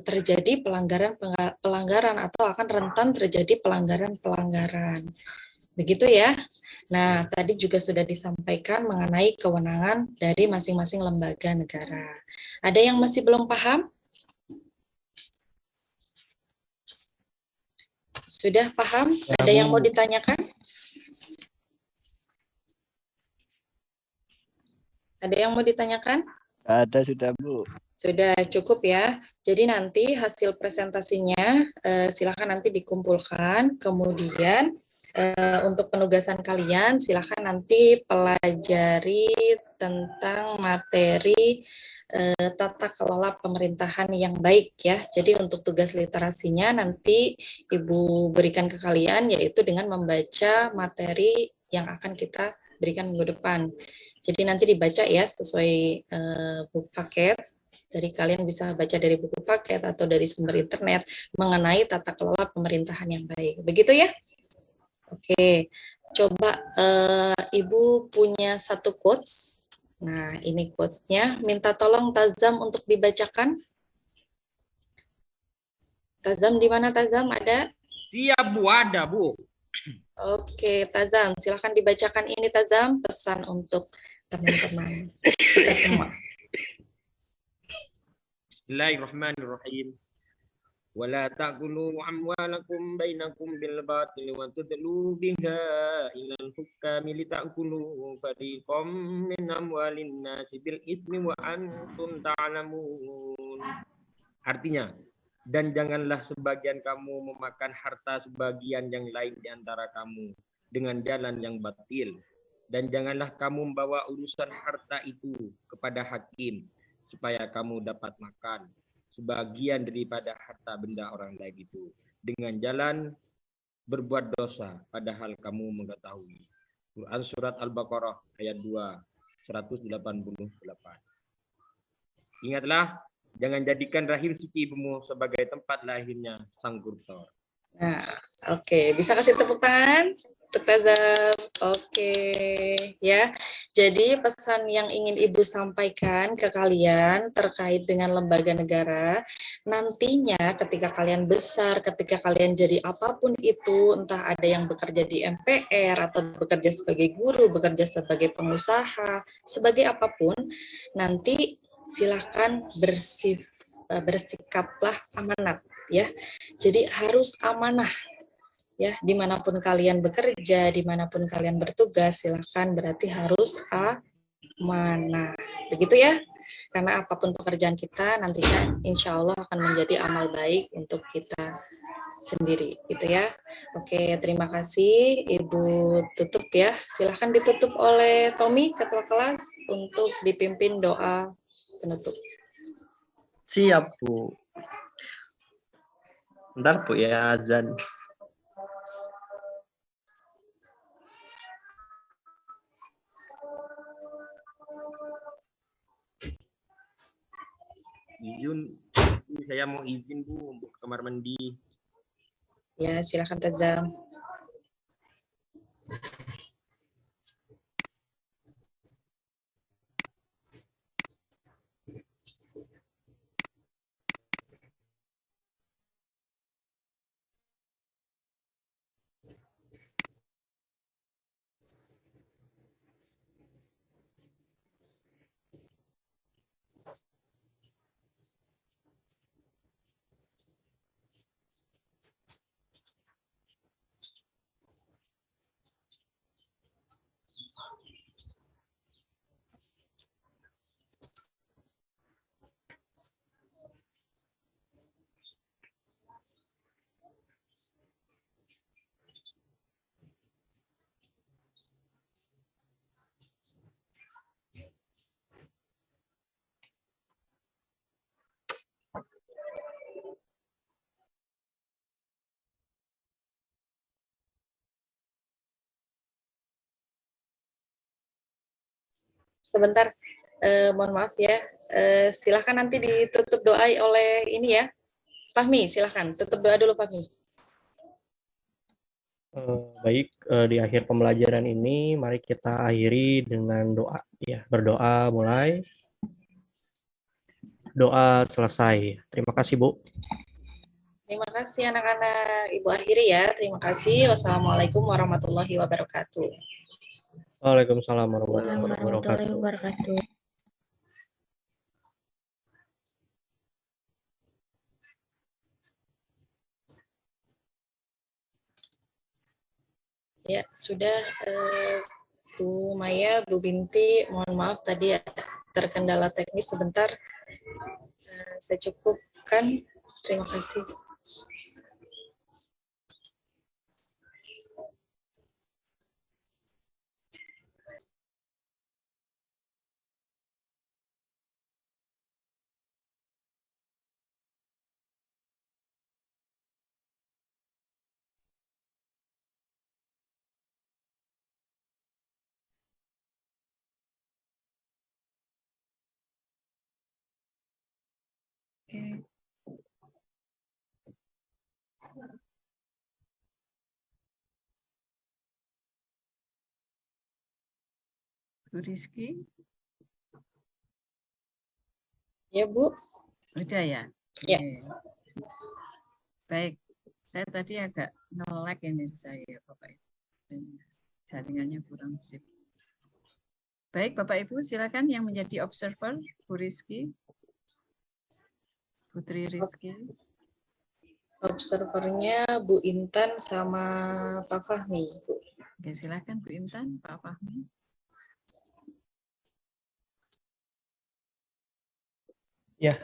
terjadi pelanggaran atau akan rentan terjadi pelanggaran. Begitu ya. Nah, tadi juga sudah disampaikan mengenai kewenangan dari masing-masing lembaga negara. Ada yang masih belum paham? Sudah paham? Ada yang mau ditanyakan? Ada yang mau ditanyakan? Ada sudah, Bu. Sudah cukup ya. Jadi nanti hasil presentasinya silakan nanti dikumpulkan. Kemudian untuk penugasan kalian silakan nanti pelajari tentang materi tata kelola pemerintahan yang baik ya. Jadi untuk tugas literasinya nanti Ibu berikan ke kalian yaitu dengan membaca materi yang akan kita berikan minggu depan. Jadi nanti dibaca ya sesuai buku paket. Dari kalian bisa baca dari buku paket atau dari sumber internet mengenai tata kelola pemerintahan yang baik. Begitu ya? Oke, coba Ibu punya satu quotes. Nah, ini quotes-nya. Minta tolong Tazam untuk dibacakan. Tazam di mana Tazam? Ada? Siap Bu, ada Bu. Oke, Tazam, silakan dibacakan ini Tazam, pesan untuk teman-teman kita semua. Bismillahirrahmanirrahim. ولا تأكلوا أموالكم بينكم بالباطل وتدلوا بها إلى الحكام لتأكلوا فريقا من أموال الناس بالإثم وأنتم تعلمون. Artinya, dan janganlah sebagian kamu memakan harta sebagian yang lain di antara kamu dengan jalan yang batil. Dan janganlah kamu membawa urusan harta itu kepada hakim supaya kamu dapat makan sebagian daripada harta benda orang lain itu dengan jalan berbuat dosa padahal kamu mengetahui. Quran surat Al-Baqarah ayat 2 188. Ingatlah, jangan jadikan rahim suci ibumu sebagai tempat lahirnya sang koruptor. Nah, oke, bisa kasih tepuk tangan untuk Tazam. Oke, ya. Jadi pesan yang ingin Ibu sampaikan ke kalian terkait dengan lembaga negara, nantinya ketika kalian besar, ketika kalian jadi apapun itu, entah ada yang bekerja di MPR atau bekerja sebagai guru, bekerja sebagai pengusaha, sebagai apapun, nanti silahkan bersikaplah amanat, ya. Jadi harus amanah, ya, dimanapun kalian bekerja, dimanapun kalian bertugas, silahkan berarti harus amanah, begitu ya. Karena apapun pekerjaan kita nantinya insya Allah akan menjadi amal baik untuk kita sendiri, gitu ya. Oke, terima kasih Ibu, tutup ya. Silahkan ditutup oleh Tommy, Ketua Kelas, untuk dipimpin doa penutup. Siap, Bu. Bentar, Bu, ya, azan. Saya mau izin Bu untuk kamar mandi. Ya, silakan Tazam. Sebentar, mohon maaf ya. Silakan nanti ditutup doa oleh ini ya, Fahmi. Silakan tutup doa dulu Fahmi. Baik, di akhir pembelajaran ini mari kita akhiri dengan doa, ya. Berdoa mulai, doa selesai. Terima kasih, Bu. Terima kasih anak-anak. Ibu akhiri ya. Terima kasih. Wassalamualaikum warahmatullahi wabarakatuh. Waalaikumsalam warahmatullahi wabarakatuh. wabarakatuh. Ya, sudah Bu Maya, Bu Binti, mohon maaf tadi terkendala teknis sebentar. Saya cukupkan. Terima kasih. Oke. Bu Rizky, Ya, Bu. udah ya? Ya. Oke. Baik, saya tadi agak nge-lag ini saya, Bapak Ibu. Jaringannya kurang sip. Baik, Bapak Ibu, silakan yang menjadi observer, Bu Rizky, Putri Rizky. Observernya Bu Intan sama Pak Fahmi, Bu. Oke, silakan Bu Intan, Pak Fahmi. Ya,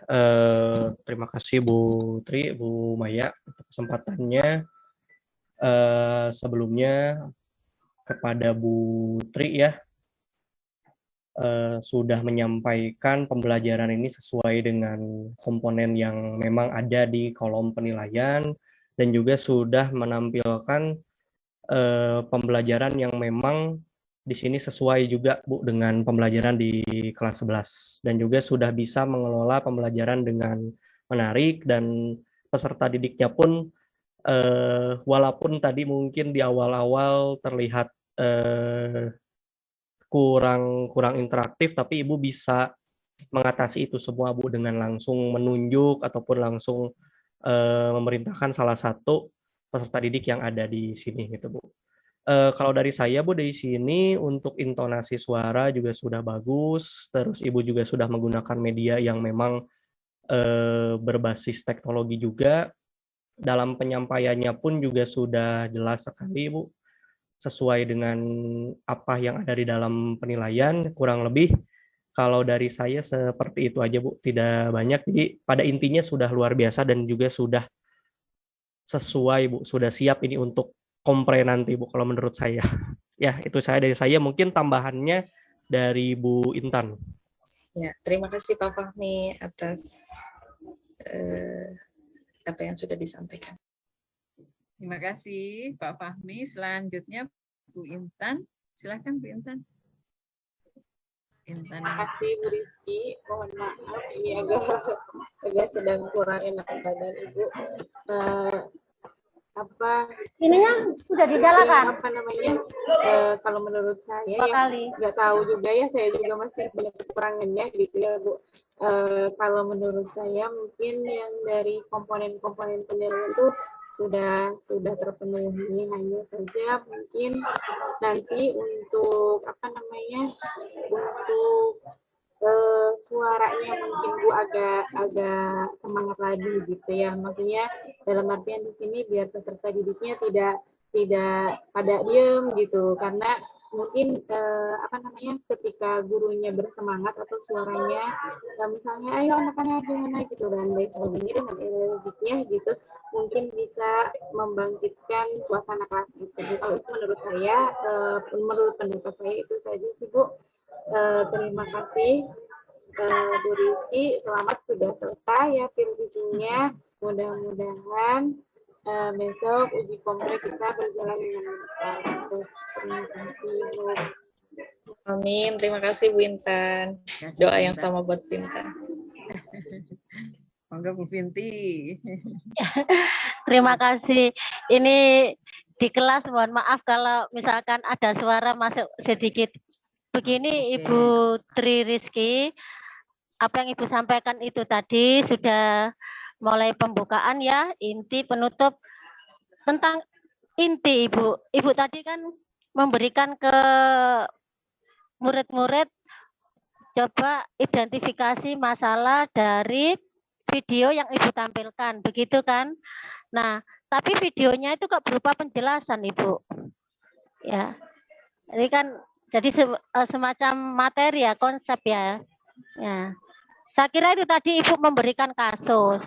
terima kasih Bu Tri, Bu Maya untuk kesempatannya. Sebelumnya kepada Bu Tri ya, sudah menyampaikan pembelajaran ini sesuai dengan komponen yang memang ada di kolom penilaian dan juga sudah menampilkan pembelajaran yang memang di sini sesuai juga Bu dengan pembelajaran di kelas 11 dan juga sudah bisa mengelola pembelajaran dengan menarik dan peserta didiknya pun walaupun tadi mungkin di awal-awal terlihat kurang interaktif, tapi Ibu bisa mengatasi itu semua Bu dengan langsung menunjuk ataupun langsung memerintahkan salah satu peserta didik yang ada di sini gitu Bu. Kalau dari saya Bu, dari sini untuk intonasi suara juga sudah bagus, terus Ibu juga sudah menggunakan media yang memang berbasis teknologi juga, dalam penyampaiannya pun juga sudah jelas sekali Bu, sesuai dengan apa yang ada di dalam penilaian, kurang lebih kalau dari saya seperti itu aja Bu, tidak banyak, jadi pada intinya sudah luar biasa dan juga sudah sesuai Bu, sudah siap ini untuk kompre nanti Bu kalau menurut saya. Ya, itu saya dari saya, mungkin tambahannya dari Bu Intan. Ya, terima kasih Pak Fahmi atas apa yang sudah disampaikan. Terima kasih Pak Fahmi. Selanjutnya Bu Intan. Silakan Bu Intan. Intan. Terima kasih Bu Rizky. Mohon maaf ini agak sedang kurang enak badan Ibu. Ininya sudah digalakan. Apa namanya? Kalau menurut saya kali. nggak tahu juga ya, saya juga masih banyak kekurangannya gitu ya Bu. Kalau menurut saya mungkin yang dari komponen-komponen penilaian itu sudah terpenuhi, hanya saja mungkin nanti untuk apa namanya, untuk suaranya mungkin Bu agak semangat lagi gitu ya, maksudnya dalam artian di sini biar peserta didiknya tidak pada diem gitu, karena mungkin apa namanya, ketika gurunya bersemangat atau suaranya misalnya ayo anak-anak gimana gitu dan baik sebagainya dengan energinya gitu, mungkin bisa membangkitkan suasana kelas gitu. Jadi, kalau itu menurut saya, menurut pendapat saya itu saja sih Bu. Terima kasih Bu Rizky, selamat sudah selesai ya revisinya. Mudah-mudahan besok uji kompre kita berjalan dengan lancar. Terima kasih Bu. Amin, terima kasih Bu Intan. Doa yang sama buat Bu Intan. Monggo Bu Binti. Terima kasih. Ini di kelas mohon maaf kalau misalkan ada suara masuk sedikit. Begini Ibu Tri Rizky, apa yang Ibu sampaikan itu tadi sudah mulai pembukaan ya, inti, penutup. Tentang inti Ibu. Ibu tadi kan memberikan ke murid-murid coba identifikasi masalah dari video yang Ibu tampilkan, begitu kan? Nah, tapi videonya itu kok berupa penjelasan Ibu. Ya. Ini kan jadi semacam materi ya, konsep ya. Ya. Saya kira itu tadi Ibu memberikan kasus,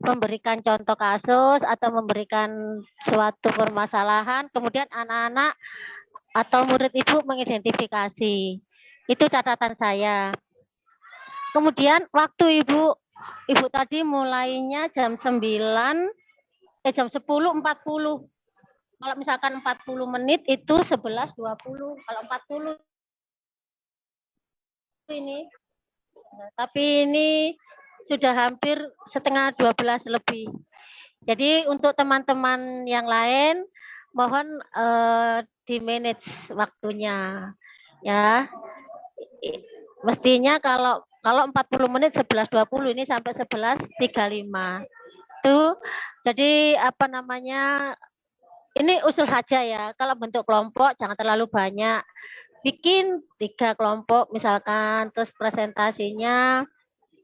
memberikan contoh kasus atau memberikan suatu permasalahan, kemudian anak-anak atau murid Ibu mengidentifikasi. Itu catatan saya. Kemudian waktu Ibu tadi mulainya jam 10.40. Kalau misalkan 40 menit itu 11.20. Kalau 40 ini. Nah, tapi ini sudah hampir setengah 12 lebih. Jadi untuk teman-teman yang lain mohon di manage waktunya ya. Mestinya kalau 40 menit 11.20 ini sampai 11.35. Tuh. Jadi apa namanya? Ini usul saja ya. Kalau bentuk kelompok jangan terlalu banyak. Bikin 3 kelompok misalkan, terus presentasinya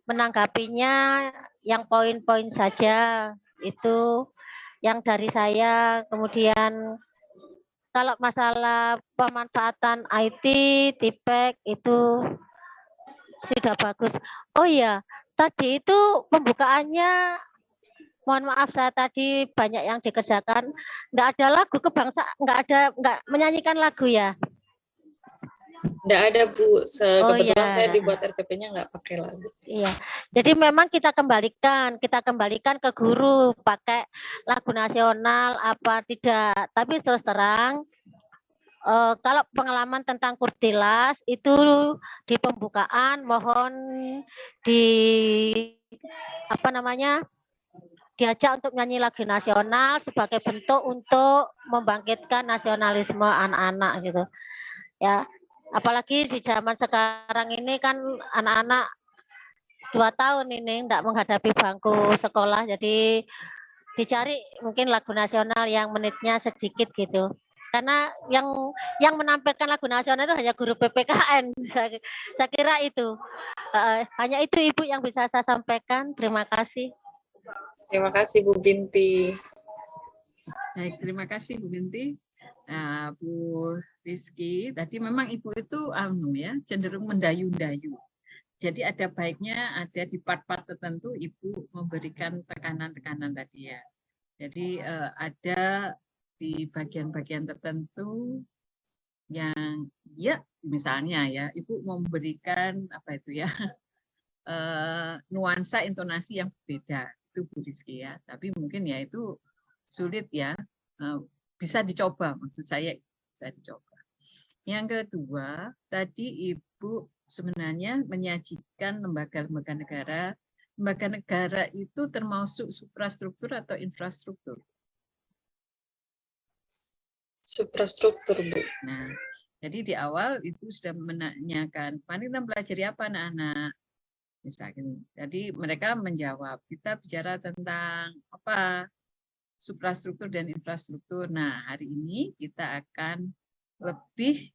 menanggapinya yang poin-poin saja. Itu yang dari saya. Kemudian kalau masalah pemanfaatan IT, TIPEC itu sudah bagus. Oh iya, tadi itu pembukaannya, mohon maaf saya tadi banyak yang dikerjakan. Nggak ada lagu kebangsaan, nggak menyanyikan lagu ya? Nggak ada Bu, Oh kebetulan iya. saya dibuat RPP-nya nggak pakai lagu. Iya, jadi memang kita kembalikan ke guru pakai lagu nasional apa tidak. Tapi terus terang, kalau pengalaman tentang Kurtilas itu di pembukaan mohon di apa namanya diajak untuk nyanyi lagu nasional sebagai bentuk untuk membangkitkan nasionalisme anak-anak gitu ya. Apalagi di zaman sekarang ini kan anak-anak 2 tahun ini enggak menghadapi bangku sekolah, jadi dicari mungkin lagu nasional yang menitnya sedikit gitu. Karena yang menampilkan lagu nasional itu hanya guru PPKN. Saya kira itu. Hanya itu Ibu yang bisa saya sampaikan. Terima kasih. Terima kasih Bu Binti. Baik, terima kasih Bu Binti. Nah, Bu Rizky, tadi memang Ibu itu cenderung mendayu-dayu. Jadi ada baiknya ada di part-part tertentu Ibu memberikan tekanan-tekanan tadi ya. Jadi ada di bagian-bagian tertentu yang ya misalnya ya Ibu memberikan apa itu ya nuansa intonasi yang berbeda itu Bu Rizky ya. Tapi mungkin ya itu sulit ya, bisa dicoba, maksud saya bisa dicoba. Yang kedua tadi Ibu sebenarnya menyajikan lembaga-lembaga negara. Lembaga negara itu termasuk suprastruktur atau infrastruktur? Suprastruktur, Bu. Nah, jadi di awal Ibu sudah menanyakan, panitia pelajari apa anak-anak? Misalkan, jadi mereka menjawab, kita bicara tentang apa? Suprastruktur dan infrastruktur. Nah, hari ini kita akan lebih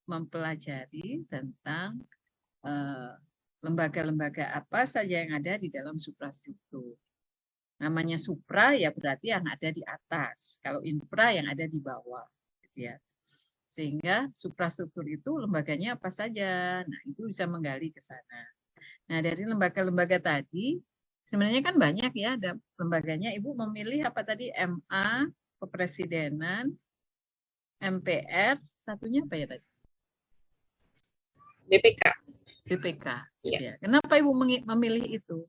mempelajari tentang lembaga-lembaga apa saja yang ada di dalam suprastruktur. Namanya supra ya berarti yang ada di atas. Kalau infra yang ada di bawah. Gitu ya. Sehingga suprastruktur itu lembaganya apa saja. Nah, itu bisa menggali ke sana. Nah, dari lembaga-lembaga tadi, sebenarnya kan banyak ya ada lembaganya. Ibu memilih apa tadi? MA, Kepresidenan, MPR, satunya apa ya tadi? BPK. BPK. Ya. Ya. Kenapa Ibu memilih itu?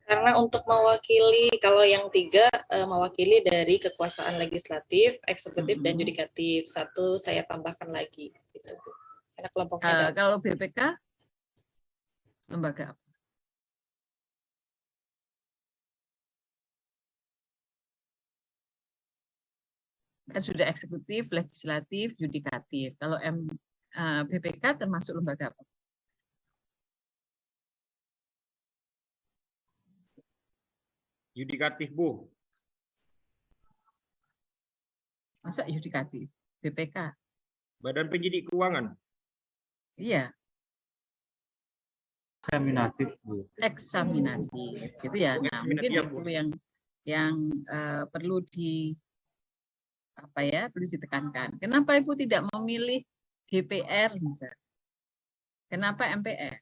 Karena untuk mewakili, kalau yang 3 mewakili dari kekuasaan legislatif, eksekutif, dan yudikatif. 1 saya tambahkan lagi. Gitu. Karena kelompoknya kalau BPK, lembaga apa? Kan sudah eksekutif, legislatif, yudikatif. Kalau BPK termasuk lembaga apa? Yudikatif, Bu. Masa yudikatif? BPK? Badan Penyidik Keuangan. Iya. Eksaminatif, Bu. Eksaminatif. Gitu ya. Nah, mungkin itu yang perlu perlu ditekankan. Kenapa Ibu tidak memilih DPR misalnya? Kenapa MPR?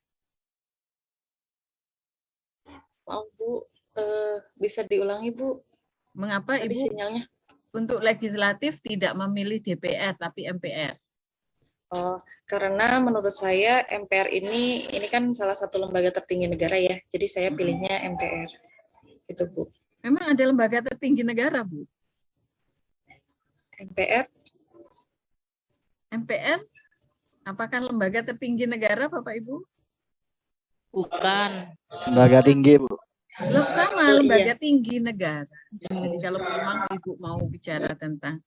Maaf Bu, bisa diulangi Bu? Mengapa tadi Ibu sinyalnya untuk legislatif tidak memilih DPR tapi MPR? Oh, karena menurut saya MPR ini kan salah satu lembaga tertinggi negara ya. Jadi saya pilihnya MPR. Itu Bu. Memang ada lembaga tertinggi negara, Bu? MPR? MPR? Apakah lembaga tertinggi negara, Bapak Ibu? Bukan. Lembaga tinggi, Bu. Sama Oh, lembaga iya. tinggi negara. Jadi kalau memang Ibu mau bicara tentang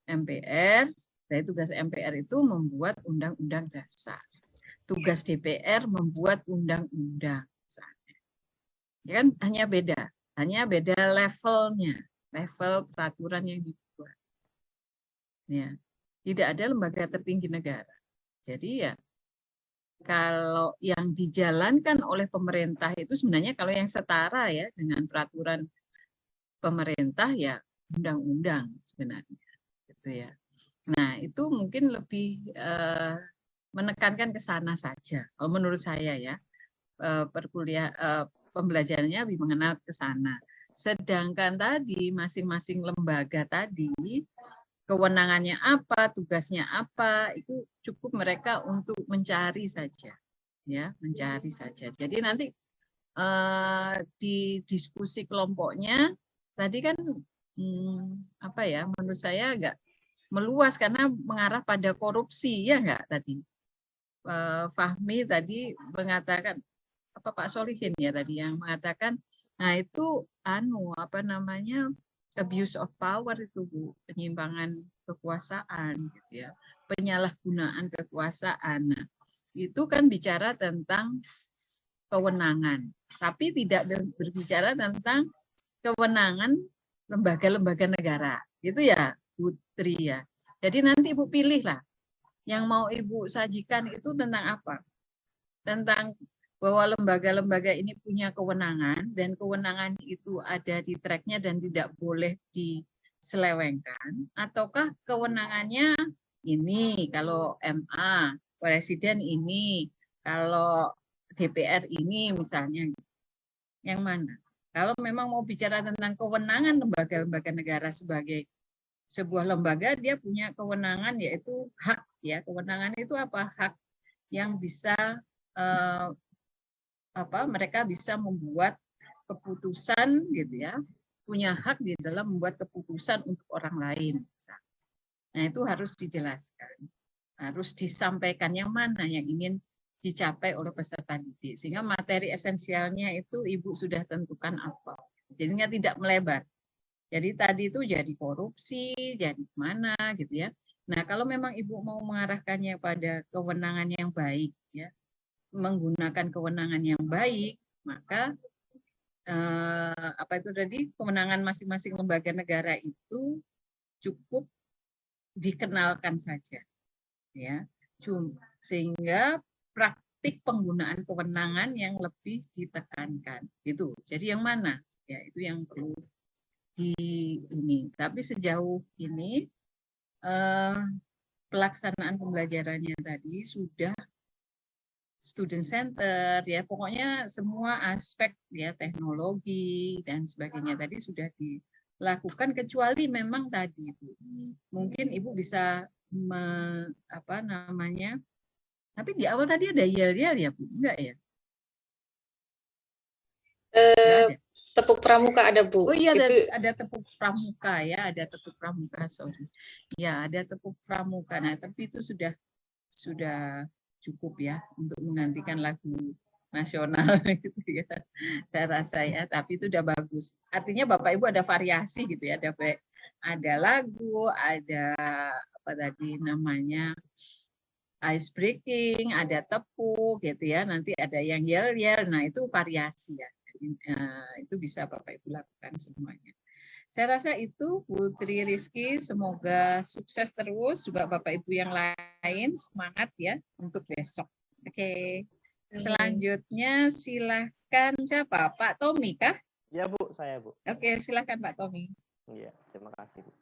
MPR, dari tugas MPR itu membuat undang-undang dasar. Tugas DPR membuat undang-undang. Ya kan hanya beda levelnya, level peraturan yang dibuat. Ya, tidak ada lembaga tertinggi negara. Jadi ya kalau yang dijalankan oleh pemerintah itu sebenarnya kalau yang setara ya dengan peraturan pemerintah ya undang-undang sebenarnya, gitu ya. Nah itu mungkin lebih menekankan ke sana saja. Kalau menurut saya ya pembelajarannya lebih mengenal ke sana. Sedangkan tadi masing-masing lembaga tadi kewenangannya apa, tugasnya apa, itu cukup mereka untuk mencari saja, ya, mencari saja. Jadi nanti di diskusi kelompoknya tadi kan apa ya, menurut saya agak meluas karena mengarah pada korupsi, ya enggak tadi. Fahmi tadi mengatakan apa Pak Solihin ya tadi yang mengatakan, nah itu apa namanya abuse of power itu Bu, penyimpangan kekuasaan gitu ya, penyalahgunaan kekuasaan. Nah, itu kan bicara tentang kewenangan, tapi tidak berbicara tentang kewenangan lembaga-lembaga negara. Itu ya Putri ya. Jadi nanti Ibu pilih lah yang mau Ibu sajikan itu tentang apa? Tentang bahwa lembaga-lembaga ini punya kewenangan dan kewenangan itu ada di tracknya dan tidak boleh diselewengkan, ataukah kewenangannya ini kalau MA, Presiden ini, kalau DPR ini misalnya, yang mana? Kalau memang mau bicara tentang kewenangan lembaga-lembaga negara sebagai sebuah lembaga, dia punya kewenangan yaitu hak ya. Kewenangan itu apa? Hak yang bisa mereka bisa membuat keputusan gitu ya, punya hak di dalam membuat keputusan untuk orang lain. Nah itu harus dijelaskan, harus disampaikan yang mana yang ingin dicapai oleh peserta didik, sehingga materi esensialnya itu Ibu sudah tentukan apa, jadinya tidak melebar. Jadi tadi itu jadi korupsi, jadi mana gitu ya. Nah kalau memang Ibu mau mengarahkannya pada kewenangan yang baik ya, menggunakan kewenangan yang baik, maka apa itu tadi kewenangan masing-masing lembaga negara itu cukup dikenalkan saja, ya, sehingga praktik penggunaan kewenangan yang lebih ditekankan, itu. Jadi yang mana? Ya itu yang perlu di ini. Tapi sejauh ini pelaksanaan pembelajarannya tadi sudah student center ya, pokoknya semua aspek ya teknologi dan sebagainya tadi sudah dilakukan, kecuali memang tadi Bu, mungkin Ibu bisa apa namanya, tapi di awal tadi ada yel-yel ya Bu, enggak ya? Tepuk pramuka ada Bu. Oh iya itu... ada tepuk pramuka ya, ada tepuk pramuka, sorry. Ya ada tepuk pramuka. Nah tapi itu sudah cukup ya untuk menggantikan lagu nasional gitu ya, saya rasa ya. Tapi itu udah bagus. Artinya Bapak Ibu ada variasi gitu ya, ada lagu, ada apa tadi namanya ice breaking, ada tepuk gitu ya. Nanti ada yang yel-yel. Nah itu variasi ya. Itu bisa Bapak Ibu lakukan semuanya. Saya rasa itu Putri Rizky, semoga sukses terus, juga Bapak Ibu yang lain semangat ya untuk besok. Oke. Selanjutnya silahkan siapa? Pak Tommy kah? Ya Bu, saya Bu. Oke, silahkan Pak Tommy. Iya, terima kasih Bu.